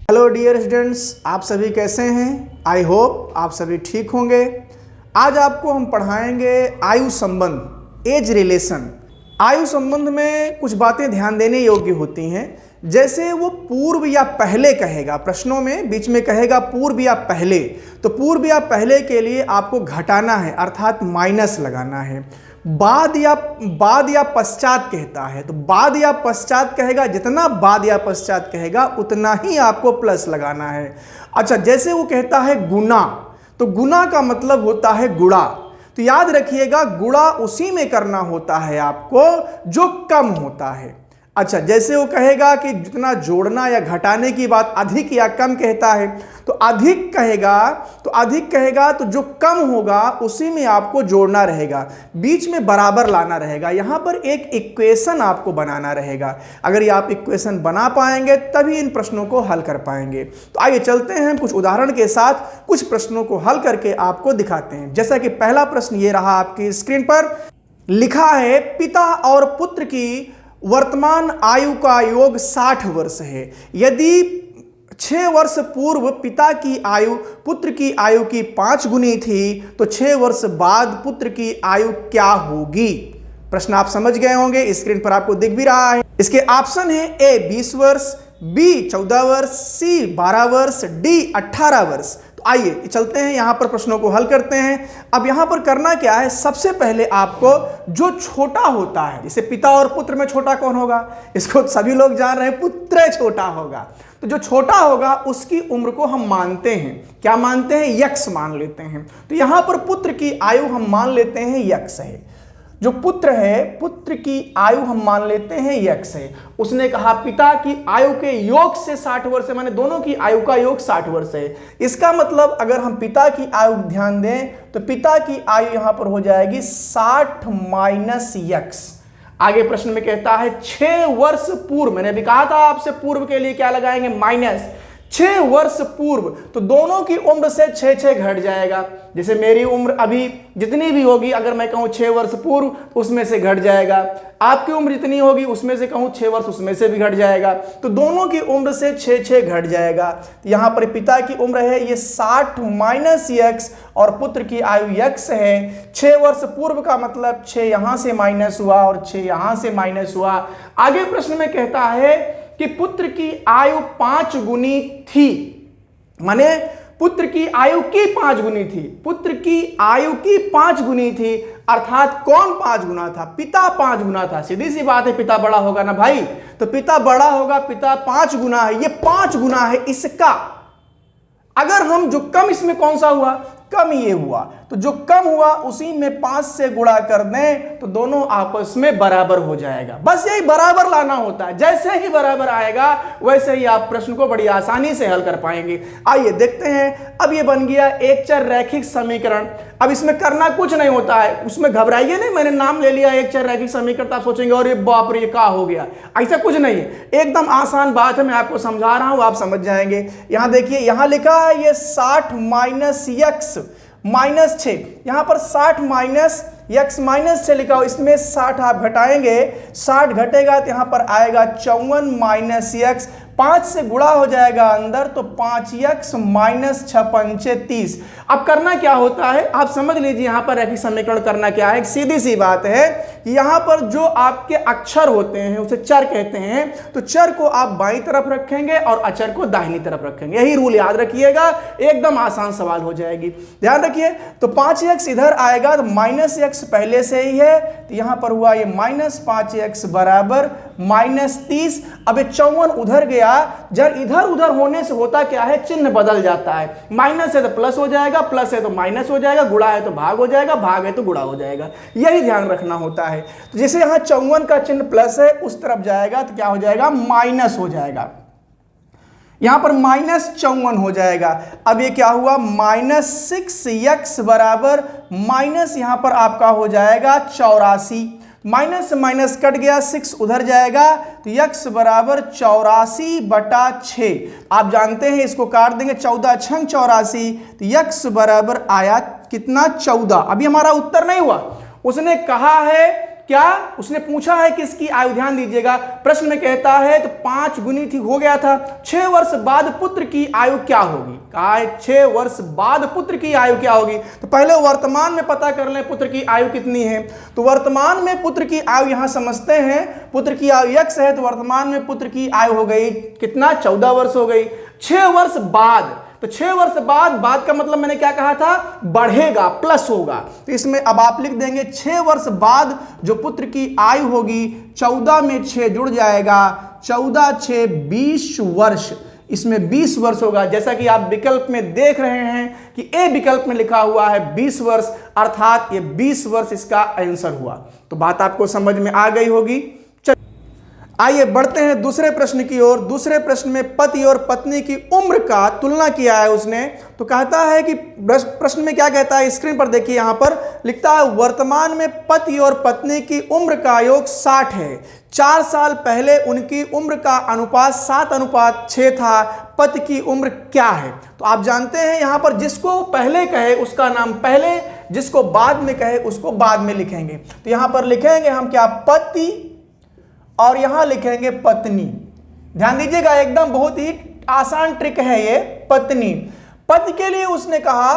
Hello dear students, आप सभी कैसे हैं? आई होप आप सभी ठीक होंगे। आज आपको हम पढ़ाएंगे आयु संबंध, एज रिलेशन। आयु संबंध में कुछ बातें ध्यान देने योग्य होती हैं, जैसे वो पूर्व या पहले कहेगा। प्रश्नों में बीच में कहेगा पूर्व या पहले, तो पूर्व या पहले के लिए आपको घटाना है, अर्थात माइनस लगाना है। बाद या पश्चात कहता है, तो बाद या पश्चात कहेगा, जितना बाद या पश्चात कहेगा उतना ही आपको प्लस लगाना है। अच्छा, जैसे वो कहता है गुना, तो गुना का मतलब होता है गुणा। तो याद रखिएगा, गुणा उसी में करना होता है आपको जो कम होता है। अच्छा, जैसे वो कहेगा कि जितना जोड़ना या घटाने की बात अधिक या कम कहता है, तो अधिक कहेगा तो जो कम होगा उसी में आपको जोड़ना रहेगा, बीच में बराबर लाना रहेगा। यहां पर एक इक्वेशन आपको बनाना रहेगा। अगर ये आप इक्वेशन बना पाएंगे तभी इन प्रश्नों को हल कर पाएंगे। तो आइए चलते हैं, कुछ उदाहरण के साथ कुछ प्रश्नों को हल करके आपको दिखाते हैं। जैसा कि पहला प्रश्न ये रहा आपकी स्क्रीन पर, लिखा है पिता और पुत्र की वर्तमान आयु का योग 60 वर्ष है। यदि 6 वर्ष पूर्व पिता की आयु पुत्र की आयु की 5 गुनी थी, तो 6 वर्ष बाद पुत्र की आयु क्या होगी? प्रश्न आप समझ गए होंगे, स्क्रीन पर आपको दिख भी रहा है। इसके ऑप्शन है ए 20 वर्ष, बी 14 वर्ष, सी 12 वर्ष, डी 18 वर्ष। तो आइए चलते हैं, यहां पर प्रश्नों को हल करते हैं। अब यहां पर करना क्या है, सबसे पहले आपको जो छोटा होता है, जैसे पिता और पुत्र में छोटा कौन होगा, इसको सभी लोग जान रहे हैं, पुत्र छोटा होगा। तो जो छोटा होगा उसकी उम्र को हम मानते हैं, क्या मानते हैं, यक्स मान लेते हैं। तो यहां पर पुत्र की आयु हम मान लेते हैं यक्स है। जो पुत्र है, पुत्र की आयु हम मान लेते हैं यक्स है। उसने कहा पिता की आयु के योग से 60 वर्ष है, माने दोनों की आयु का योग 60 वर्ष है। इसका मतलब अगर हम पिता की आयु ध्यान दें तो पिता की आयु यहां पर हो जाएगी 60 माइनस यक्स। आगे प्रश्न में कहता है 6 वर्ष पूर्व, मैंने अभी कहा था आपसे पूर्व के लिए क्या लगाएंगे, माइनस। 6 वर्ष पूर्व, तो दोनों की उम्र से 6 घट जाएगा। जैसे मेरी उम्र अभी जितनी भी होगी, अगर मैं कहूं 6 वर्ष पूर्व, तो उसमें से घट जाएगा। आपकी उम्र जितनी होगी उसमें से कहूं 6 वर्ष, उसमें से भी घट जाएगा। तो दोनों की उम्र से 6 घट जाएगा। तो यहां पर पिता की उम्र है ये 60 माइनस यक्स और पुत्र की आयु यक्स है। 6 वर्ष पूर्व का मतलब 6 यहां से माइनस हुआ और 6 यहां से माइनस हुआ। आगे प्रश्न में कहता है कि पुत्र की आयु 5 गुनी थी, माने पुत्र की आयु की 5 गुनी थी, पुत्र की आयु की 5 गुनी थी, अर्थात कौन 5 गुना था, पिता 5 गुना था। सीधी सी बात है, पिता बड़ा होगा ना भाई, तो पिता बड़ा होगा, पिता 5 गुना है, ये 5 गुना है इसका। अगर हम जो कम, इसमें कौन सा हुआ, कम ये हुआ, तो जो कम हुआ उसी में 5 से गुणा कर दें तो दोनों आपस में बराबर हो जाएगा। बस यही बराबर लाना होता है। जैसे ही बराबर आएगा वैसे ही आप प्रश्न को बड़ी आसानी से हल कर पाएंगे। आइए देखते हैं। अब ये बन गया एक चर रैखिक समीकरण। अब इसमें करना कुछ नहीं होता है, उसमें घबराइए नहीं, मैंने नाम ले लिया एक चर रैखिक समीकरण, तो आप सोचेंगे और ये बाप रे क्या हो गया, ऐसा कुछ नहीं है, एकदम आसान बात है, मैं आपको समझा रहा हूं, आप समझ जाएंगे। यहां देखिए, यहां लिखा है ये 60 माइनस यक्स माइनस 6, यहां पर 60 माइनस यक्स माइनस 6 लिखा हो, इसमें 60 आप घटाएंगे, 60 घटेगा तो यहां पर आएगा 54 माइनस यक्स, 5 से गुणा हो जाएगा अंदर, तो 5 यक्स माइनस 6 पंचे 30। अब करना क्या होता है आप समझ लीजिए, यहां पर रैखिक समीकरण करना क्या है, सीधी सी बात है, यहां पर जो आपके अक्षर होते हैं उसे चर कहते हैं, तो चर को आप बाईं तरफ रखेंगे और अचर को दाहिनी तरफ रखेंगे। यही रूल याद रखिएगा, एकदम आसान सवाल हो जाएगी, ध्यान रखिए। तो 5 यक्स इधर आएगा, तो माइनस यक्स पहले से ही है, तो यहां पर हुआ ये माइनस 5 यक्स बराबर माइनस 30। अब 54 उधर गया, जब इधर उधर होने से होता क्या है, चिन्ह बदल जाता है, माइनस है तो प्लस हो जाएगा, प्लस है तो माइनस हो जाएगा, गुणा है तो भाग हो जाएगा, भाग है तो गुणा हो जाएगा, यही ध्यान रखना होता है। तो जैसे यहां 54 का चिन्ह प्लस है, उस तरफ जाएगा तो क्या हो जाएगा, माइनस हो जाएगा, यहां पर माइनस 54 हो जाएगा। अब ये क्या हुआ, माइनस 6 यक्स बराबर माइनस यहां पर आपका हो जाएगा 84, माइनस से माइनस कट गया, 6 उधर जाएगा, तो यक्स बराबर 84/6। आप जानते हैं इसको काट देंगे, 14 छंग 84, तो यक्स बराबर आया कितना, 14। अभी हमारा उत्तर नहीं हुआ, उसने कहा है क्या उसने पूछा है कि इसकी आयु, ध्यान दीजिएगा प्रश्न में कहता है तो 5 गुनी थी हो गया था, 6 वर्ष बाद पुत्र की आयु क्या होगी, कहा है 6 वर्ष बाद पुत्र की आयु क्या होगी। तो पहले वर्तमान में पता कर लें पुत्र की आयु कितनी है। तो वर्तमान में पुत्र की आयु यहां समझते हैं, पुत्र की आयु x है तो वर्तमान में पुत्र की आयु हो गई कितना, 14 वर्ष हो गई। 6 वर्ष बाद, तो 6 वर्ष बाद का मतलब मैंने क्या कहा था, बढ़ेगा, प्लस होगा। तो इसमें अब आप लिख देंगे 6 वर्ष बाद जो पुत्र की आयु होगी, 14 में 6 जुड़ जाएगा, 14 6 20 वर्ष, इसमें 20 वर्ष होगा। जैसा कि आप विकल्प में देख रहे हैं कि ए विकल्प में लिखा हुआ है 20 वर्ष, अर्थात ये 20 वर्ष इसका आंसर हुआ। तो बात आपको समझ में आ गई होगी। आइए बढ़ते हैं दूसरे प्रश्न की ओर। दूसरे प्रश्न में पति और पत्नी की उम्र का तुलना किया है उसने। तो कहता है कि प्रश्न में क्या कहता है, स्क्रीन पर देखिए, यहां पर लिखता है वर्तमान में पति और पत्नी की उम्र का योग 60 है। 4 साल पहले उनकी उम्र का अनुपात 7:6 था। पति की उम्र क्या है। तो आप जानते हैं यहां पर जिसको पहले कहे उसका नाम पहले, जिसको बाद में कहे उसको बाद में लिखेंगे। तो यहां पर लिखेंगे हम क्या, पति, और यहां लिखेंगे पत्नी। ध्यान दीजिएगा, एकदम बहुत ही आसान ट्रिक है ये। पत्नी, पति के लिए उसने कहा,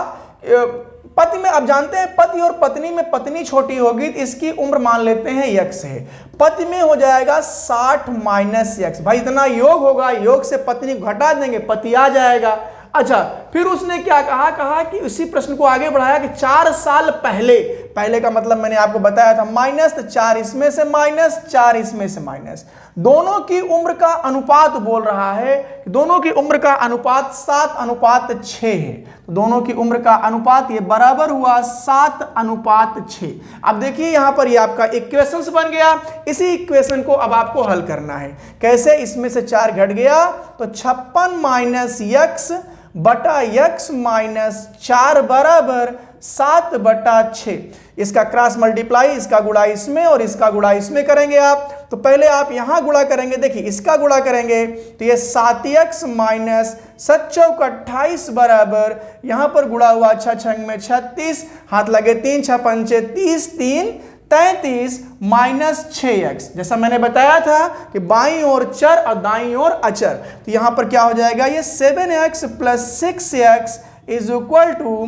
पति में आप जानते हैं पति और पत्नी में पत्नी छोटी होगी तो इसकी उम्र मान लेते हैं x है। पति में हो जाएगा 60 माइनस x, भाई इतना योग होगा, योग से पत्नी को घटा देंगे, पति आ जाएगा। अच्छा, फिर उसने क्या कहा, कहा कि उसी प्रश्न को आगे बढ़ाया कि 4 साल पहले, पहले का मतलब मैंने आपको बताया था माइनस, तो 4 इसमें से माइनस, 4 इसमें से माइनस, दोनों की उम्र का अनुपात बोल रहा है कि दोनों की उम्र का अनुपात 7:6 है। तो दोनों की उम्र का अनुपात ये बराबर हुआ 7:6। अब देखिए यहां पर ये आपका इक्वेशन बन गया। इसी इक्वेशन को अब आपको हल करना है। कैसे, इसमें से 4 घट गया तो 56 माइनस x बटा x माइनस 4 बराबर 7/6। इसका क्रॉस मल्टीप्लाई, इसका गुणा इसमें और इसका गुणा इसमें करेंगे आप। तो पहले आप यहां गुणा करेंगे, देखिए इसका गुणा करेंगे तो ये 7x माइनस 7×4 = 28 यहां पर गुणा हुआ 6 छंग में 36, हाथ लगे 3 6 पंचे 30, 3 33 माइनस 6x। जैसा मैंने बताया था कि बाईं ओर चर और दाईं ओर अचर। तो यहां पर क्या हो जाएगा, ये 7x plus 6x is equal to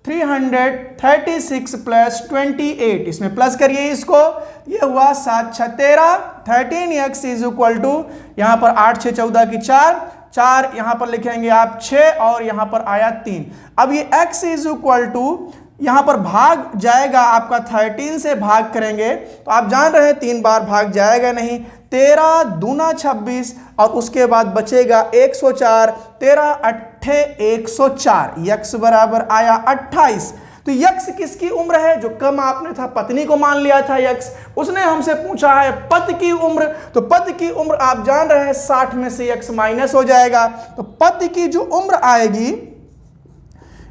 336 plus 28। इसमें प्लस करिए इसको, ये हुआ 7 6 13, 13x इज इक्वल टू, यहां पर 8 6 14 की 4 यहां पर लिखेंगे आप 6 और यहां पर आया 3। अब ये x इज इक्वल टू, यहां पर भाग जाएगा आपका 13 से भाग करेंगे तो आप जान रहे हैं 3 बार भाग जाएगा नहीं, 13 दूना 26 और उसके बाद बचेगा 104, 13 8 104, x बराबर आया 28। तो x किसकी उम्र है, जो कम आपने था पत्नी को मान लिया था x, उसने हमसे पूछा है पति की उम्र। तो पति की उम्र आप जान रहे हैं 60 में से x माइनस हो जाएगा। तो पति की जो उम्र आएगी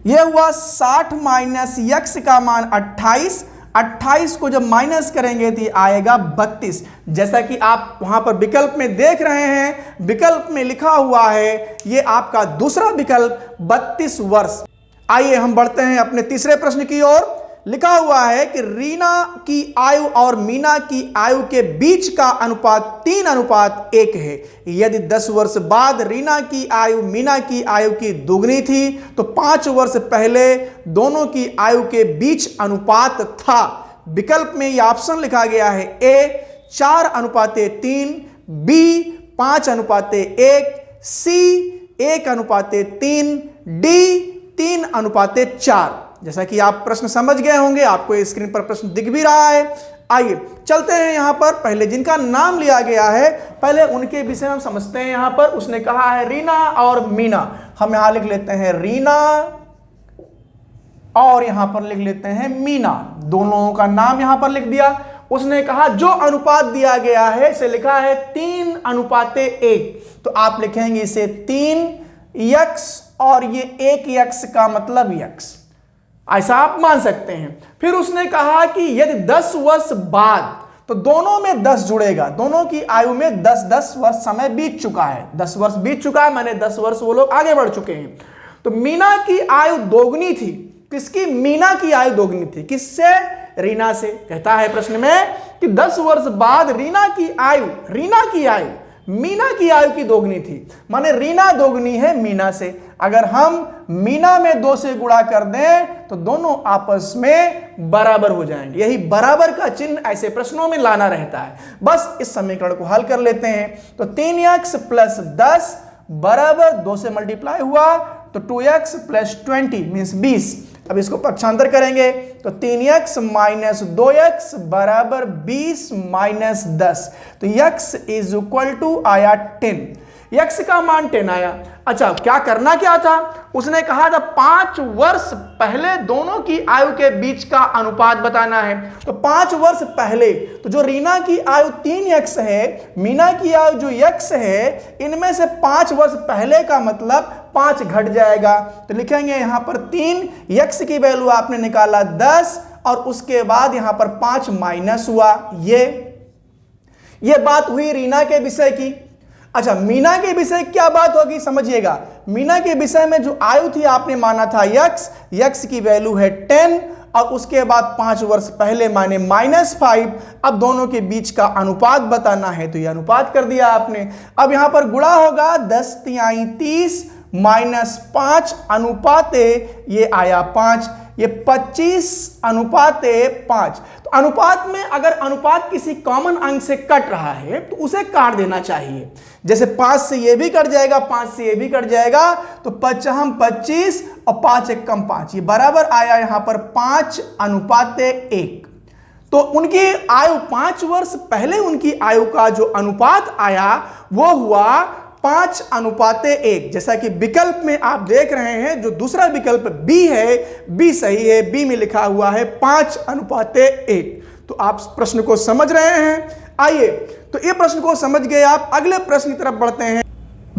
यह हुआ 60 माइनस x का मान 28, 28 को जब माइनस करेंगे तो आएगा 32। जैसा कि आप वहां पर विकल्प में देख रहे हैं, विकल्प में लिखा हुआ है ये आपका दूसरा विकल्प 32 वर्ष। आइए हम बढ़ते हैं अपने तीसरे प्रश्न की ओर। लिखा हुआ है कि रीना की आयु और मीना की आयु के बीच का अनुपात 3:1 है। यदि 10 वर्ष बाद रीना की आयु मीना की आयु की दुगनी थी तो 5 वर्ष पहले दोनों की आयु के बीच अनुपात था। विकल्प में यह ऑप्शन लिखा गया है, ए 4:3, बी 5:1, सी 1:3, डी 3:4। जैसा कि आप प्रश्न समझ गए होंगे, आपको स्क्रीन पर प्रश्न दिख भी रहा है। आइए चलते हैं यहां पर, पहले जिनका नाम लिया गया है पहले उनके विषय में हम समझते हैं। यहां पर उसने कहा है रीना और मीना, हम यहां लिख लेते हैं रीना और यहां पर लिख लेते हैं मीना, दोनों का नाम यहां पर लिख दिया। उसने कहा जो अनुपात दिया गया है इसे लिखा है 3:1, तो आप लिखेंगे इसे 3x और ये 1x का मतलब x, ऐसा आप मान सकते हैं। फिर उसने कहा कि यदि 10 वर्ष बाद, तो दोनों में 10 जुड़ेगा, दोनों की आयु में 10-10 वर्ष समय बीत चुका है, 10 वर्ष बीत चुका है, मैंने 10 वर्ष वो लोग आगे बढ़ चुके हैं। तो मीना की आयु दोगुनी थी, किसकी, मीना की आयु दोगुनी थी, किससे, रीना से। कहता है प्रश्न में कि 10 वर्ष बाद रीना की आयु मीना की आयु की दोगुनी थी, माने रीना दोगुनी है मीना से। अगर हम मीना में 2 से गुणा कर दें तो दोनों आपस में बराबर हो जाएंगे। यही बराबर का चिन्ह ऐसे प्रश्नों में लाना रहता है। बस इस समीकरण को हल कर लेते हैं। तो 3x + 10 बराबर 2 से मल्टीप्लाई हुआ तो 2x + 20 मीन्स 20। अब इसको पक्षांतर करेंगे तो 3x - 2x बराबर 20 - 10। तो x = आया 10। x का मान 10 आया। अच्छा, क्या था, उसने कहा था 5 वर्ष पहले दोनों की आयु के बीच का अनुपात बताना है। तो 5 वर्ष पहले, तो जो रीना की आयु 3x है, मीना की आयु जो x है, इनमें से 5 वर्ष पहले का मतलब 5 घट जाएगा। तो लिखेंगे यहां पर 3, x की वैल्यू आपने निकाला 10 और उसके बाद यहां पर 5 माइनस हुआ। ये बात हुई रीना के विषय की। अच्छा, मीना के विषय क्या बात होगी समझिएगा। मीना के विषय में जो आयु थी आपने माना था x की वैल्यू है 10 और उसके बाद 5 वर्ष पहले माने -5। अब दोनों के बीच का अनुपात बताना है तो ये अनुपात कर दिया आपने। अब यहां पर गुणा होगा 10 तिहाई 30 -5 अनुपाते ये आया 5, ये 25:5। तो अनुपात में अगर अनुपात किसी कॉमन अंक से कट रहा है तो उसे काट देना चाहिए। जैसे 5 से ये भी कट जाएगा, 5 से ये भी कट जाएगा, तो 5 × 25 और 5 × 1 = 5, ये बराबर आया यहां पर 5:1। तो उनकी आयु 5 वर्ष पहले उनकी आयु का जो अनुपात आया वो हुआ 5:1। जैसा कि विकल्प में आप देख रहे हैं, जो दूसरा विकल्प बी है, बी सही है। बी में लिखा हुआ है 5:1। तो आप प्रश्न को समझ रहे हैं। आइए, तो ये प्रश्न को समझ गए आप, अगले प्रश्न की तरफ बढ़ते हैं।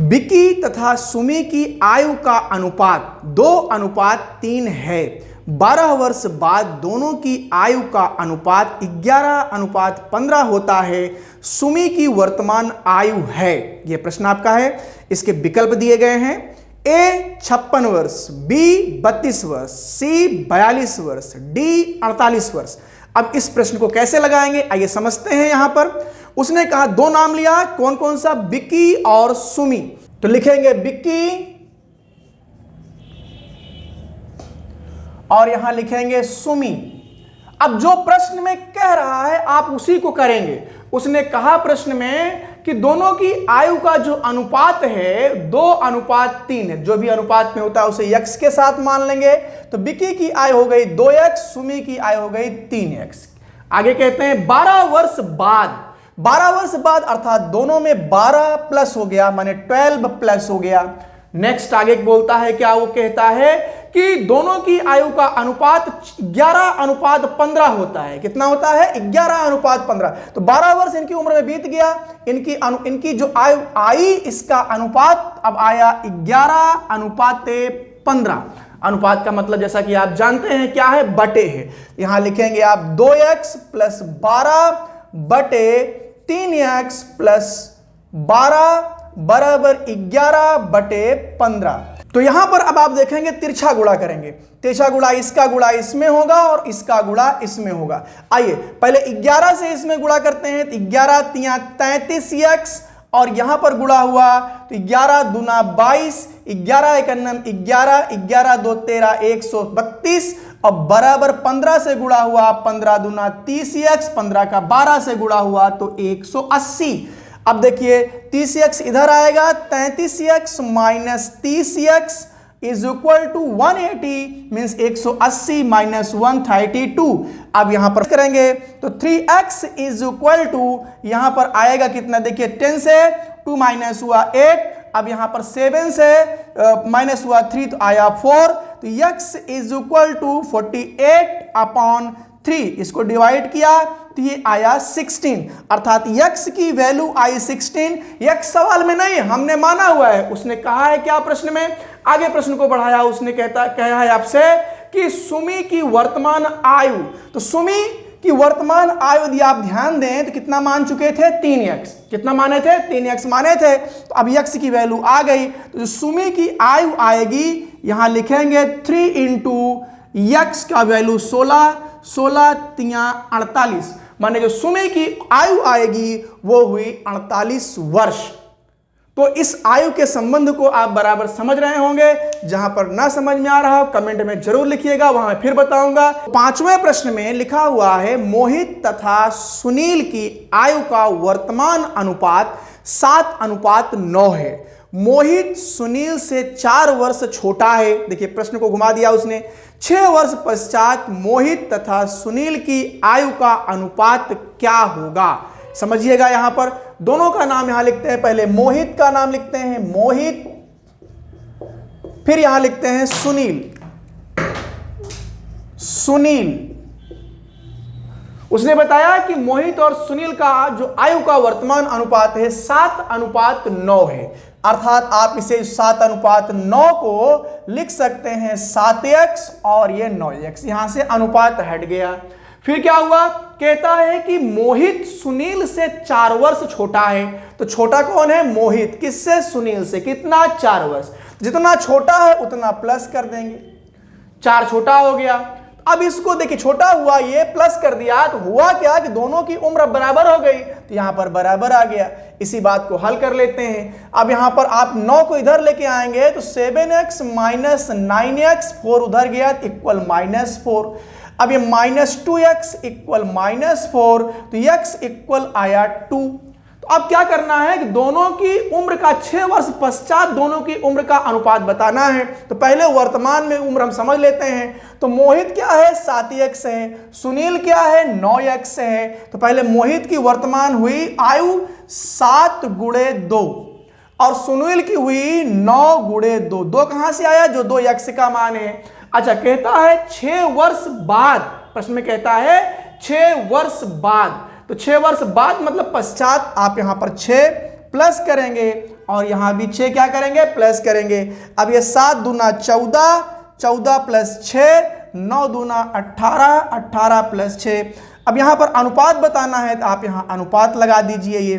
विकी तथा सुमी की आयु का अनुपात 2:3 है। 12 वर्ष बाद दोनों की आयु का अनुपात 11:15 होता है। सुमी की वर्तमान आयु है। यह प्रश्न आपका है। इसके विकल्प दिए गए हैं। ए 56 वर्ष, बी 32 वर्ष, सी 42 वर्ष, डी 48 वर्ष। अब इस प्रश्न को कैसे लगाएंगे आइए समझते हैं। यहां पर उसने कहा 2 नाम लिया, कौन कौन सा, विकी और सुमी। तो लिखेंगे विकी और यहां लिखेंगे सुमी। अब जो प्रश्न में कह रहा है आप उसी को करेंगे। उसने कहा प्रश्न में कि दोनों की आयु का जो अनुपात है 2:3 है। जो भी अनुपात में होता है उसे x के साथ मान लेंगे। तो विकी की आयु हो गई 2x, सुमी की आयु हो गई 3x। आगे कहते हैं 12 वर्ष बाद अर्थात दोनों में 12 प्लस हो गया, माने 12 प्लस हो गया। नेक्स्ट आगे बोलता है क्या, वो कहता है कि दोनों की आयु का अनुपात 11:15 होता है। कितना होता है, 11:15। तो 12 वर्ष इनकी उम्र में बीत गया, इनकी जो आयु आई, इसका अनुपात अब आया 11:15। अनुपात का मतलब जैसा कि आप जानते हैं क्या है, बटे है। यहां लिखेंगे आप 2x + 12 बटे 3x + 12 बराबर 11/15। तो यहां पर अब आप देखेंगे तिरछा गुणा करेंगे। तिरछा गुणा इसका गुणा इसमें होगा और इसका गुणा इसमें होगा। आइए पहले 11 से इसमें गुणा करते हैं। तो 11 × 33x और यहां पर गुणा हुआ तो 11 दूना 22, 11 × 1 11, 11 2 13, 132 और बराबर 15 से गुणा हुआ, 15 दूना 30x, 15 का 12 से गुणा हुआ तो 180। अब देखिए 30x इधर आएगा, 33x - 30x = 180 मीन्स 180 - 132। अब यहां पर करेंगे तो 3x = यहां पर आएगा कितना, देखिए 10 से 2 माइनस हुआ 8। अब यहां पर 7 से माइनस हुआ 3 तो आया 4। तो x = 48/3। इसको डिवाइड किया तो ये आया 16, अर्थात x की वैल्यू आई 16। x सवाल में नहीं, हमने माना हुआ है। उसने कहा है क्या प्रश्न में, आगे प्रश्न को बढ़ाया, उसने कहा है आपसे कि सुमी की वर्तमान आयु। तो सुमी की वर्तमान आयु यदि आप ध्यान दें तो कितना मान चुके थे, 3x। कितना माने थे, 3x माने थे। तो अब x की वैल्यू आ गई। तो सुमी की आयु आएगी, यहां लिखेंगे 3 × x का वैल्यू 16, 16 तिया 48, माने जो सुमी की आयु आएगी वो हुई 48 वर्ष। तो इस आयु के संबंध को आप बराबर समझ रहे होंगे। जहां पर ना समझ में आ रहा हो कमेंट में जरूर लिखिएगा, वहां मैं फिर बताऊंगा। 5वें प्रश्न में लिखा हुआ है मोहित तथा सुनील की आयु का वर्तमान अनुपात 7:9 है। मोहित सुनील से 4 वर्ष छोटा है। देखिए प्रश्न को घुमा दिया उसने। 6 वर्ष पश्चात मोहित तथा सुनील की आयु का अनुपात क्या होगा? समझिएगा, यहां पर दोनों का नाम यहां लिखते हैं। पहले मोहित का नाम लिखते हैं मोहित, फिर यहां लिखते हैं सुनील। उसने बताया कि मोहित और सुनील का जो आयु का वर्तमान अनुपात है 7:9 है। अर्थात आप इसे 7:9 को लिख सकते हैं 7x और ये 9x, यहां से अनुपात हट गया। फिर क्या हुआ? कहता है कि मोहित सुनील से 4 वर्ष छोटा है। तो छोटा कौन है? मोहित। किससे? सुनील से। कितना? 4 वर्ष। जितना छोटा है उतना प्लस कर देंगे, 4 छोटा हो गया। अब इसको देखिए, छोटा हुआ, ये प्लस कर दिया, तो हुआ क्या कि दोनों की उम्र बराबर हो गई, तो यहां पर बराबर आ गया। इसी बात को हल कर लेते हैं। अब यहां पर आप 9 को इधर लेके आएंगे तो 7x माइनस 9x, 4 उधर गया इक्वल -4। अब ये -2x इक्वल -4, तो x इक्वल आया 2। तो अब क्या करना है कि दोनों की उम्र का 6 वर्ष पश्चात दोनों की उम्र का अनुपात बताना है। तो पहले वर्तमान में उम्र हम समझ लेते हैं। तो मोहित क्या है? 7x है। सुनील क्या है? 9x है। तो पहले मोहित की वर्तमान हुई आयु 7 × 2 और सुनील की हुई 9 × 2। 2 कहां से आया? जो 2x का मान है। अच्छा, कहता है 6 वर्ष बाद, प्रश्न में कहता है 6 वर्ष बाद। तो 6 वर्ष बाद मतलब पश्चात, आप यहां पर 6 प्लस करेंगे और यहां भी 6 क्या करेंगे? प्लस करेंगे। अब ये 7 दूना 14, 14 प्लस 6, 9 दूना 18, 18 प्लस 6। अब यहां पर अनुपात बताना है तो आप यहां अनुपात लगा दीजिए। ये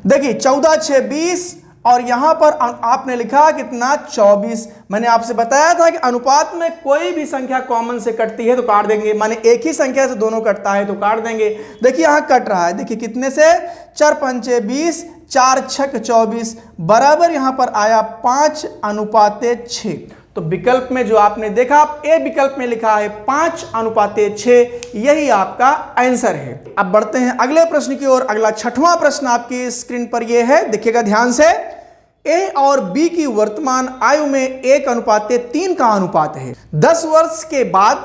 देखिए 14 6 20 और यहां पर आपने लिखा कितना? 24। मैंने आपसे बताया था कि अनुपात में कोई भी संख्या कॉमन से कटती है तो काट देंगे, माने एक ही संख्या से दोनों कटता है तो काट देंगे। देखिए यहां कट रहा है, देखिए कितने से? 4 पंचे 20, 4 छक 24, बराबर यहां पर आया 5:6। तो विकल्प में जो आपने देखा, ए विकल्प में लिखा है 5:6, यही आपका आंसर है। अब बढ़ते हैं अगले प्रश्न की ओर। अगला 6वां प्रश्न आपकी स्क्रीन पर यह है, देखिएगा ध्यान से। ए और बी की वर्तमान आयु में 1:3 का अनुपात है। 10 वर्ष के बाद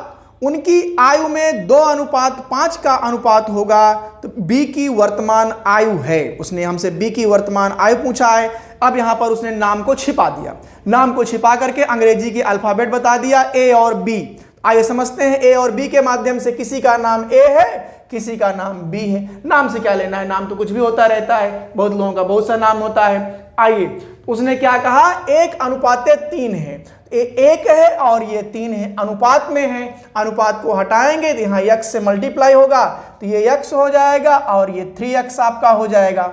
उनकी आयु में 2:5 का अनुपात होगा। तो बी की वर्तमान आयु है, उसने हमसे बी की वर्तमान आयु पूछा है। अब यहां पर उसने नाम को छिपा दिया, नाम को छिपा करके अंग्रेजी के अल्फाबेट बता दिया, ए और बी। आइए समझते हैं, ए और बी के माध्यम से किसी का नाम ए है, किसी का नाम बी है। नाम से क्या लेना है? नाम तो कुछ भी होता रहता है, बहुत लोगों का बहुत सा नाम होता है। आइए, उसने क्या कहा? 1:3 है। एक है और ये 3 है, अनुपात में है। अनुपात को हटाएंगे तो यहाँ x से मल्टीप्लाई होगा तो ये x हो जाएगा और ये 3x आपका हो जाएगा।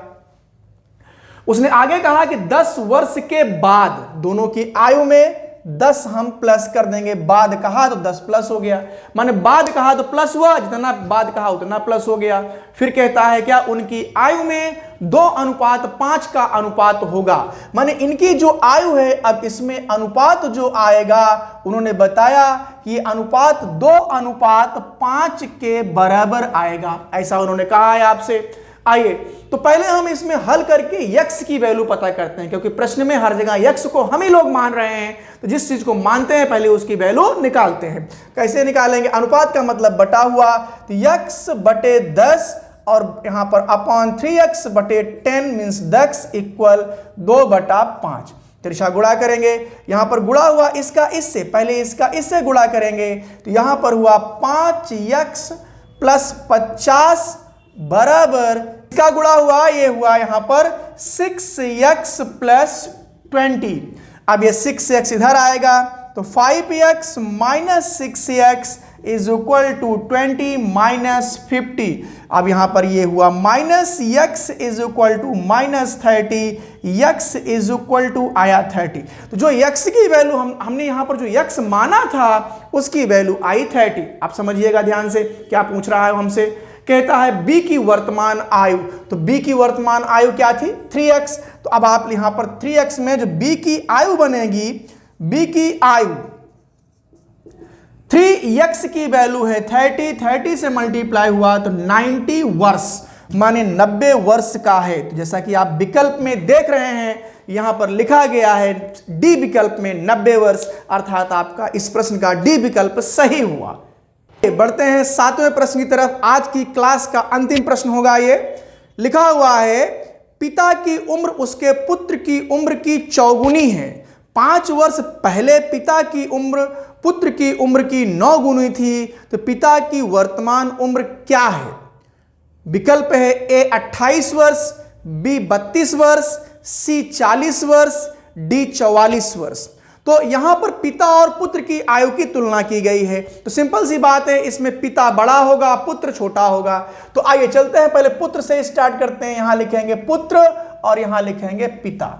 उसने आगे कहा कि 10 वर्ष के बाद दोनों की आयु में 10 हम प्लस कर देंगे। बाद कहा तो 10 प्लस हो गया, माने बाद कहा तो प्लस हुआ, जितना बाद कहा उतना प्लस हो गया। फिर कहता है क्या? उनकी आयु में 2:5 का अनुपात होगा, माने इनकी जो आयु है, अब इसमें अनुपात जो आएगा, उन्होंने बताया कि अनुपात 2:5 के बराबर आएगा, ऐसा उन्होंने कहा है आपसे। आइए तो पहले हम इसमें हल करके x की वैल्यू पता करते हैं, क्योंकि प्रश्न में हर जगह x को हम ही लोग मान रहे हैं, तो जिस चीज को मानते हैं पहले उसकी वैल्यू निकालते हैं। कैसे निकालेंगे? अनुपात का मतलब बटा हुआ, तो x/10 और यहां पर अपॉन 3x/10 मीन्स 10 इक्वल 2/5। तिरछा गुणा करेंगे, यहां पर गुणा हुआ इसका इससे, पहले इसका इससे गुणा करेंगे तो यहां पर हुआ 5x + 50 बराबर, इसका गुणा हुआ, ये हुआ यहां पर 6x + 20। अब ये 6x इधर आएगा तो 5x - 6x is equal to 20 minus 50। अब यहां पर ये हुआ minus x is equal to minus 30, x is equal to आया 30। तो जो x की वैल्यू हमने यहां पर जो x माना था उसकी वैल्यू आई 30। आप समझिएगा ध्यान से क्या पूछ रहा है हमसे, कहता है b की वर्तमान आयु। तो b की वर्तमान आयु क्या थी 3x। तो अब आप यहां पर 3x में जो b की आयु बनेगी, b की आयु 3x की वैल्यू है 30, 30 से मल्टीप्लाई हुआ तो 90 वर्ष माने 90 वर्ष का है। तो जैसा कि आप विकल्प में देख रहे हैं यहां पर लिखा गया है डी विकल्प में 90 वर्ष, अर्थात आपका इस प्रश्न का डी विकल्प सही हुआ। बढ़ते हैं 7वें प्रश्न की तरफ। आज की क्लास का अंतिम प्रश्न होगा ये। लिखा हुआ है पिता की उम्र उसके पुत्र की उम्र की चौगुनी है। 5 वर्ष पहले पिता की उम्र पुत्र की उम्र की 9 गुनी थी, तो पिता की वर्तमान उम्र क्या है? विकल्प है ए 28 वर्ष, बी 32 वर्ष, सी 40 वर्ष, डी 44 वर्ष। तो यहां पर पिता और पुत्र की आयु की तुलना की गई है। तो सिंपल सी बात है, इसमें पिता बड़ा होगा पुत्र छोटा होगा। तो आइए चलते हैं, पहले पुत्र से स्टार्ट करते हैं। यहां लिखेंगे पुत्र और यहां लिखेंगे पिता।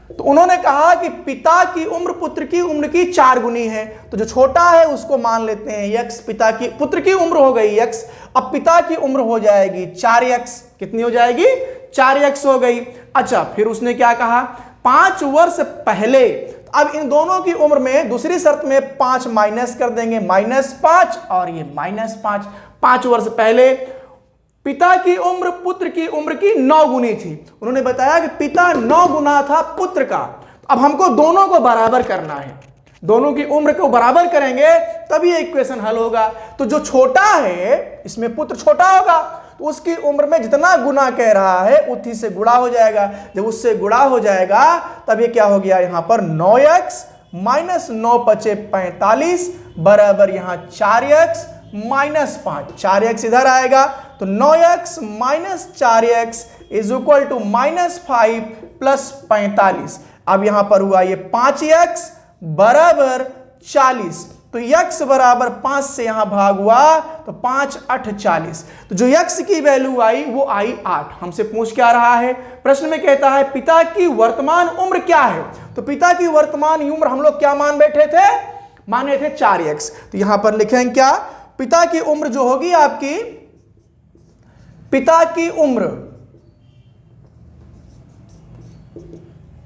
तो उन्होंने कहा कि पिता की उम्र पुत्र की उम्र की 4 गुनी है। तो जो छोटा है उसको मान लेते हैं x। पिता की पुत्र की उम्र हो गई x, अब पिता की उम्र हो जाएगी 4x। कितनी हो जाएगी? 4x हो गई। अच्छा, फिर उसने क्या कहा 5 वर्ष पहले। अब इन दोनों की उम्र में दूसरी शर्त में 5 माइनस कर देंगे, -5 और ये -5। 5 वर्ष पहले पिता की उम्र पुत्र की उम्र की 9 गुनी थी। उन्होंने बताया कि पिता 9 गुना था पुत्र का। अब हमको दोनों को बराबर करना है, दोनों की उम्र को बराबर करेंगे तभी इक्वेशन हल होगा। तो जो छोटा है इसमें पुत्र छोटा होगा, तो उसकी उम्र में जितना गुना कह रहा है उसी से गुणा हो जाएगा। जब उससे गुणा हो जाएगा तब ये क्या हो गया यहां पर 9x माइनस 9 पचे 45 बराबर यहां 4x माइनस 5। 4x इधर आएगा तो 9x minus 4x is equal to -5 plus 45। अब यहां पर हुआ ये 5x बराबर 40। तो x बराबर 5 से यहां भाग हुआ तो 5 8 40। तो जो x की वैल्यू आई वो आई 8। हमसे पूछ क्या रहा है प्रश्न में, कहता है पिता की वर्तमान उम्र क्या है। तो पिता की वर्तमान उम्र हम लोग क्या मान बैठे थे, माने थे 4x। तो यहां पर लिखेंगे क्या, पिता की उम्र जो होगी आपकी, पिता की उम्र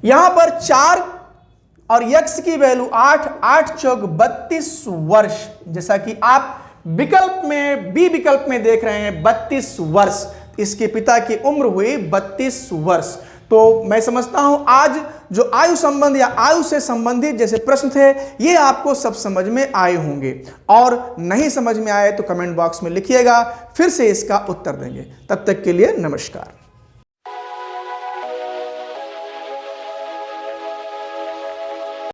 यहां पर 4 और x की वैल्यू 8, 8 चौक 32 वर्ष। जैसा कि आप विकल्प में बी विकल्प में देख रहे हैं 32 वर्ष। इसके पिता की उम्र हुई 32 वर्ष। तो मैं समझता हूं आज जो आयु संबंध या आयु से संबंधित जैसे प्रश्न थे ये आपको सब समझ में आए होंगे, और नहीं समझ में आए तो कमेंट बॉक्स में लिखिएगा, फिर से इसका उत्तर देंगे। तब तक के लिए नमस्कार।